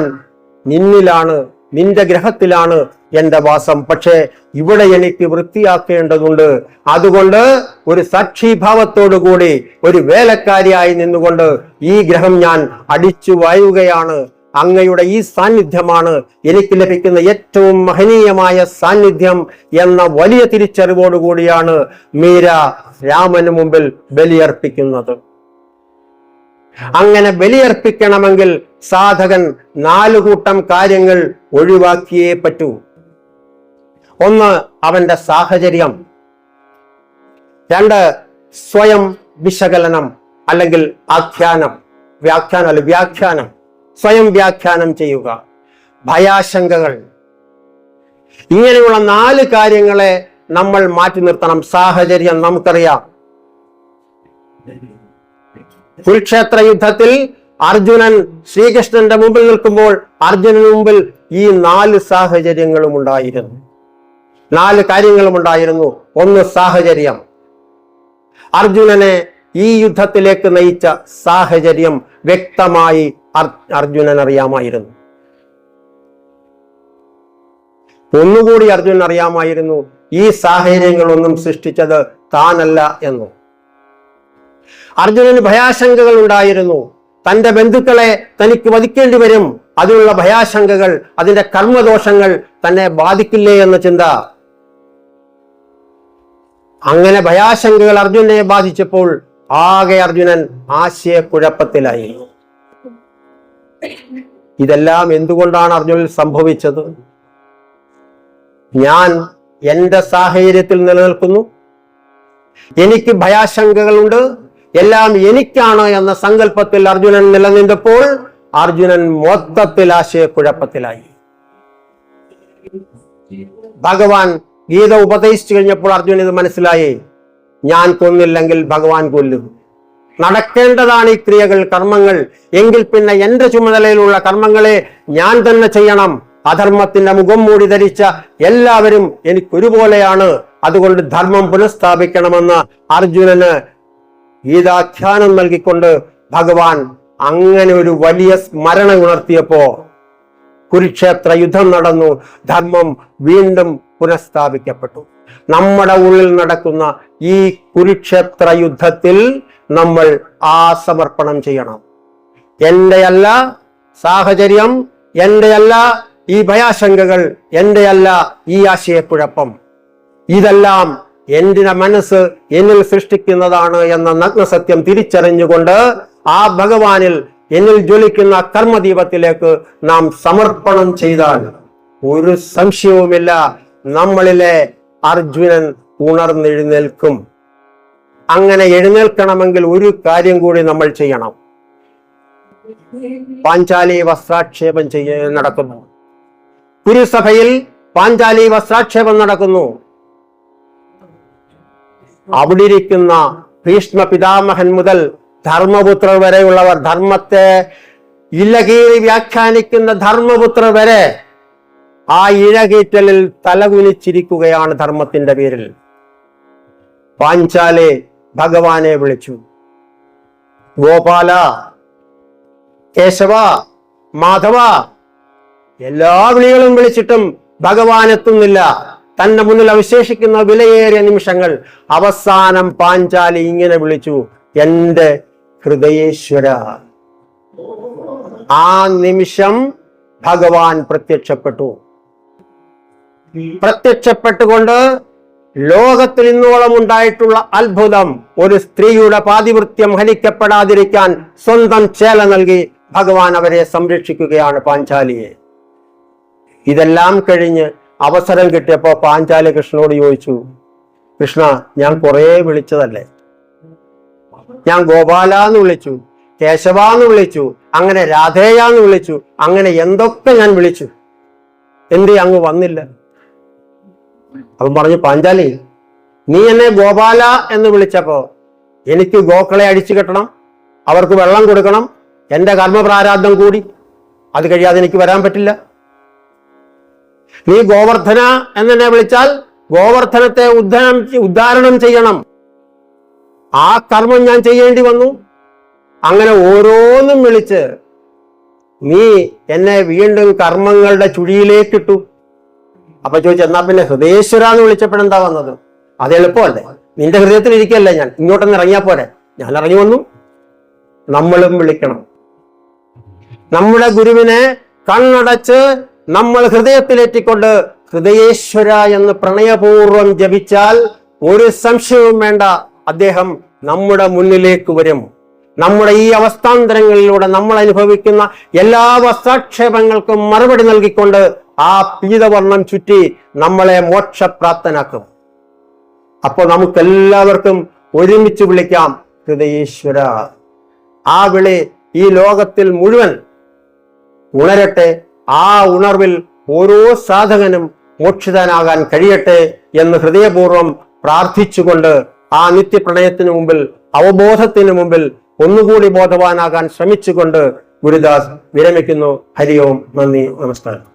നിന്നിലാണ്, നിന്റെ ഗ്രഹത്തിലാണ് എന്റെ വാസം. പക്ഷേ ഇവിടെ എനിക്ക് വൃത്തിയാക്കേണ്ടതുണ്ട്. അതുകൊണ്ട് ഒരു സാക്ഷിഭാവത്തോടുകൂടി ഒരു വേലക്കാരിയായി നിന്നുകൊണ്ട് ഈ ഗ്രഹം ഞാൻ അടിച്ചു വായുകയാണ്. അങ്ങയുടെ ഈ സാന്നിധ്യമാണ് എനിക്ക് ലഭിക്കുന്ന ഏറ്റവും മഹനീയമായ സാന്നിധ്യം എന്ന വലിയ തിരിച്ചറിവോടുകൂടിയാണ് മീര രാമന് മുമ്പിൽ ബലിയർപ്പിക്കുന്നത്. അങ്ങനെ ബലിയർപ്പിക്കണമെങ്കിൽ സാധകൻ 4 കൂട്ടം കാര്യങ്ങൾ ഒഴിവാക്കിയേ പറ്റൂ. 1 അവന്റെ സാഹചര്യം, 2 സ്വയം വിശകലനം അല്ലെങ്കിൽ വ്യാഖ്യാനം, സ്വയം വ്യാഖ്യാനം ചെയ്യുക, ഭയാശങ്കകൾ. ഇങ്ങനെയുള്ള 4 കാര്യങ്ങളെ നമ്മൾ മാറ്റി നിർത്തണം. സാഹചര്യം നമുക്കറിയാം. കുരുക്ഷേത്ര യുദ്ധത്തിൽ അർജുനൻ ശ്രീകൃഷ്ണന്റെ മുമ്പിൽ നിൽക്കുമ്പോൾ അർജുനന് മുമ്പിൽ ഈ 4 സാഹചര്യങ്ങളും ഉണ്ടായിരുന്നു, 4 കാര്യങ്ങളും ഉണ്ടായിരുന്നു. 1 സാഹചര്യം. അർജുനനെ ഈ യുദ്ധത്തിലേക്ക് നയിച്ച സാഹചര്യം വ്യക്തമായി അർജുനൻ അറിയാമായിരുന്നു. ഒന്നുകൂടി അർജുനൻ അറിയാമായിരുന്നു, ഈ സാഹചര്യങ്ങളൊന്നും സൃഷ്ടിച്ചത് താനല്ല എന്ന്. അർജുനന് ഭയാശങ്കകൾ ഉണ്ടായിരുന്നു. തന്റെ ബന്ധുക്കളെ തനിക്ക് വധിക്കേണ്ടി വരും, അതിനുള്ള ഭയാശങ്കകൾ, അതിന്റെ കർമ്മദോഷങ്ങൾ തന്നെ ബാധിക്കില്ലേ എന്ന ചിന്ത. അങ്ങനെ ഭയാശങ്കകൾ അർജുനനെ ബാധിച്ചപ്പോൾ ആകെ അർജുനൻ ആശയക്കുഴപ്പത്തിലായി. ഇതെല്ലാം എന്തുകൊണ്ടാണ് അർജുനൻ സംഭവിച്ചത്? ഞാൻ എന്റെ സാഹചര്യത്തിൽ നിലനിൽക്കുന്നു, എനിക്ക് ഭയാശങ്കകളുണ്ട്, എല്ലാം എനിക്കാണ് എന്ന സങ്കല്പത്തിൽ അർജുനൻ നിലനിന്നപ്പോൾ അർജുനൻ മൊത്തത്തിൽ ആശയക്കുഴപ്പത്തിലായി. ഭഗവാൻ ഗീത ഉപദേശിച്ചു കഴിഞ്ഞപ്പോൾ അർജുനൻ ഇത് മനസ്സിലായി, ഞാൻ കൊന്നില്ലെങ്കിൽ ഭഗവാൻ കൊല്ലും. നടക്കേണ്ടതാണ് ഈ ക്രിയകൾ, കർമ്മങ്ങൾ. എങ്കിൽ പിന്നെ എന്റെ ചുമതലയിലുള്ള കർമ്മങ്ങളെ ഞാൻ തന്നെ ചെയ്യണം. അധർമ്മത്തിന്റെ മുഖം മൂടി ധരിച്ച എല്ലാവരും എനിക്കൊരുപോലെയാണ്. അതുകൊണ്ട് ധർമ്മം പുനഃസ്ഥാപിക്കണമെന്ന് അർജുനന് ഗീതാഖ്യാനം നൽകിക്കൊണ്ട് ഭഗവാൻ അങ്ങനെ ഒരു വലിയ സ്മരണ ഉണർത്തിയപ്പോ കുരുക്ഷേത്ര യുദ്ധം നടന്നു. ധർമ്മം വീണ്ടും പുനഃസ്ഥാപിക്കപ്പെട്ടു. നമ്മുടെ ഉള്ളിൽ നടക്കുന്ന ഈ കുരുക്ഷേത്ര യുദ്ധത്തിൽ നമ്മൾ ആ സമർപ്പണം ചെയ്യണം. എന്റെയല്ല സാഹചര്യം, എന്റെയല്ല ഈ ഭയാശങ്കകൾ, എന്റെയല്ല ഈ ആശയക്കുഴപ്പം, ഇതെല്ലാം എന്റെ മനസ്സ് എന്നിൽ സൃഷ്ടിക്കുന്നതാണ് എന്ന നഗ്നസത്യം തിരിച്ചറിഞ്ഞുകൊണ്ട് ആ ഭഗവാനിൽ എന്നിൽ ജ്വലിക്കുന്ന കർമ്മദീപത്തിലേക്ക് നാം സമർപ്പണം ചെയ്താൽ ഒരു സംശയവുമില്ല, നമ്മളിലെ അർജുനൻ ഉണർന്നെഴുന്നേൽക്കും. അങ്ങനെ എഴുന്നേൽക്കണമെങ്കിൽ ഒരു കാര്യം കൂടി നമ്മൾ ചെയ്യണം. പാഞ്ചാലി വസ്ത്രാക്ഷേപം നടക്കുന്നു. കുരുസഭയിൽ പാഞ്ചാലി വസ്ത്രാക്ഷേപം നടക്കുന്നു. അവിടെ ഇരിക്കുന്ന ഭീഷ്മ പിതാമഹൻ മുതൽ ധർമ്മപുത്രർ വരെയുള്ളവർ, ധർമ്മത്തെ ഇലകീറി വ്യാഖ്യാനിക്കുന്ന ധർമ്മപുത്രർ വരെ ആ ഇഴകീറ്റലിൽ തലകുനിച്ചിരിക്കുകയാണ് ധർമ്മത്തിന്റെ പേരിൽ. പാഞ്ചാലി ഭഗവാനെ വിളിച്ചു, ഗോപാല, കേശവ, മാധവ, എല്ലാ വിളികളും വിളിച്ചിട്ടും ഭഗവാൻ എത്തുന്നില്ല. തന്റെ മുന്നിൽ അവശേഷിക്കുന്ന വിലയേറിയ നിമിഷങ്ങൾ. അവസാനം പാഞ്ചാലി ഇങ്ങനെ വിളിച്ചു, എന്റെ ഹൃദയേശ്വര. ആ നിമിഷം ഭഗവാൻ പ്രത്യക്ഷപ്പെട്ടു. പ്രത്യക്ഷപ്പെട്ടുകൊണ്ട് ലോകത്തിൽ ഇന്നോളം ഉണ്ടായിട്ടുള്ള അത്ഭുതം, ഒരു സ്ത്രീയുടെ പാതിവൃത്യം ഹനിക്കപ്പെടാതിരിക്കാൻ സ്വന്തം ചേല നൽകി ഭഗവാൻ അവരെ സംരക്ഷിക്കുകയാണ് പാഞ്ചാലിയെ. ഇതെല്ലാം കഴിഞ്ഞ് അവസരം കിട്ടിയപ്പോ പാഞ്ചാലി കൃഷ്ണനോട് ചോദിച്ചു, കൃഷ്ണ, ഞാൻ കുറെ വിളിച്ചതല്ലേ, ഞാൻ ഗോപാല എന്ന് വിളിച്ചു, കേശവ എന്ന് വിളിച്ചു, അങ്ങനെ രാധേയാന്ന് വിളിച്ചു, അങ്ങനെ എന്തൊക്കെ ഞാൻ വിളിച്ചു, എന്തേ അങ്ങ് വന്നില്ല? അവൻ പറഞ്ഞു, പാഞ്ചാലി, നീ എന്നെ ഗോപാല എന്ന് വിളിച്ചപ്പോ എനിക്ക് ഗോക്കളെ അടിച്ചു കെട്ടണം, അവർക്ക് വെള്ളം കൊടുക്കണം, എന്റെ കർമ്മപ്രാരാബ്ദം കൂടി, അത് കഴിയാതെ എനിക്ക് വരാൻ പറ്റില്ല. നീ ഗോവർദ്ധന എന്നെ വിളിച്ചാൽ ഗോവർദ്ധനത്തെ ഉദ്ധാരണം ചെയ്യണം, ആ കർമ്മം ഞാൻ ചെയ്യേണ്ടി വന്നു. അങ്ങനെ ഓരോന്നും വിളിച്ച് നീ എന്നെ വീണ്ടും കർമ്മങ്ങളുടെ ചുഴിയിലേക്കിട്ടു. അപ്പൊ ചോദിച്ചു, എന്നാ പിന്നെ ഹൃദയേശ്വര എന്ന് വിളിച്ചപ്പോഴെന്താ വന്നത്? അത് എളുപ്പമല്ലേ, നിന്റെ ഹൃദയത്തിൽ ഇരിക്കല്ലേ ഞാൻ, ഇങ്ങോട്ടൊന്ന് ഇറങ്ങിയാ പോരെ? ഞാൻ ഇറങ്ങി വന്നു. നമ്മളും വിളിക്കണം. നമ്മുടെ ഗുരുവിനെ കണ്ണടച്ച് നമ്മൾ ഹൃദയത്തിലേറ്റിക്കൊണ്ട് ഹൃദയേശ്വര എന്ന് പ്രണയപൂർവം ജപിച്ചാൽ ഒരു സംശയവും വേണ്ട, അദ്ദേഹം നമ്മുടെ മുന്നിലേക്ക് വരും. നമ്മുടെ ഈ അവസ്ഥാന്തരങ്ങളിലൂടെ നമ്മൾ അനുഭവിക്കുന്ന എല്ലാ വസ്ത്രാക്ഷേപങ്ങൾക്കും മറുപടി നൽകിക്കൊണ്ട് ആ പീതവർണ്ണം ചുറ്റി നമ്മളെ മോക്ഷപ്രാപ്തനാക്കും. അപ്പോൾ നമുക്കെല്ലാവർക്കും ഒരുമിച്ച് വിളിക്കാം, ഹൃദയേശ്വര. ആ വിളി ഈ ലോകത്തിൽ മുഴുവൻ ഉണരട്ടെ. ആ ഉണർവിൽ ഓരോ സാധകനും മോക്ഷിതനാകാൻ കഴിയട്ടെ എന്ന് ഹൃദയപൂർവ്വം പ്രാർത്ഥിച്ചുകൊണ്ട് ആ നിത്യപ്രണയത്തിന് മുമ്പിൽ, അവബോധത്തിന് മുമ്പിൽ ഒന്നുകൂടി ബോധവാനാകാൻ ശ്രമിച്ചുകൊണ്ട് ഗുരുദാസ് വിരമിക്കുന്നു. ഹരി ഓം, നന്ദി, നമസ്കാരം.